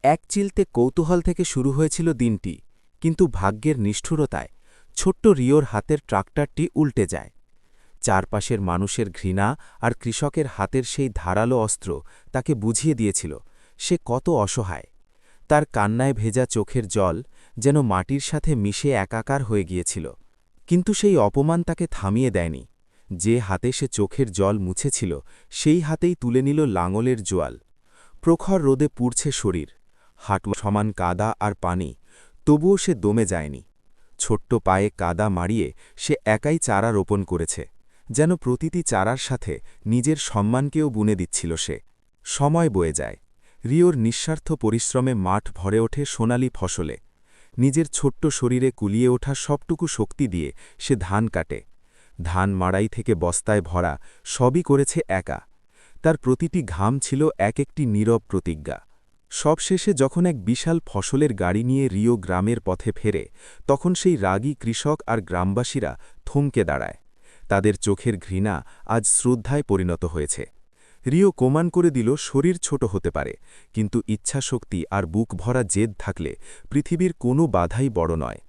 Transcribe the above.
এক চিলতে কৌতূহল থেকে শুরু হয়েছিল দিনটি, কিন্তু ভাগ্যের নিষ্ঠুরতায় ছোট্ট রিওর হাতের ট্রাক্টরটি উল্টে যায়। চারপাশের মানুষের ঘৃণা আর কৃষকের হাতের সেই ধারালো অস্ত্র তাকে বুঝিয়ে দিয়েছিল সে কত অসহায়। তার কান্নায় ভেজা চোখের জল যেন মাটির সাথে মিশে একাকার হয়ে গিয়েছিল। কিন্তু সেই অপমান তাকে থামিয়ে দেয়নি। যে হাতে সে চোখের জল মুছেছিল সেই হাতেই তুলে নিল লাঙলের জোয়াল। প্রখর রোদে পুড়ছে শরীর, হাঁটু সমান কাদা আর পানি, তবুও সে দমে যায়নি। ছোট্ট পায়ে কাদা মারিয়ে সে একাই চারা রোপণ করেছে, যেন প্রতিটি চারার সাথে নিজের সম্মানকেও বুনে দিচ্ছিল সে। সময় বয়ে যায়। রিওর নিঃস্বার্থ পরিশ্রমে মাঠ ভরে ওঠে সোনালি ফসলে। নিজের ছোট্ট শরীরে কুলিয়ে ওঠা সবটুকু শক্তি দিয়ে সে ধান কাটে। ধান মাড়াই থেকে বস্তায় ভরা সবই করেছে একা। তার প্রতিটি ঘাম ছিল এক একটি নীরব প্রতিজ্ঞা। সবশেষে যখন এক বিশাল ফসলের গাড়ি নিয়ে রিও গ্রামের পথে ফেরে, তখন সেই রাগী কৃষক আর গ্রামবাসীরা থমকে দাঁড়ায়। তাদের চোখের ঘৃণা আজ শ্রদ্ধায় পরিণত হয়েছে। রিও প্রমাণ করে দিল শরীর ছোট হতে পারে, কিন্তু ইচ্ছাশক্তি আর বুক ভরা জেদ থাকলে পৃথিবীর কোনো বাধাই বড় নয়।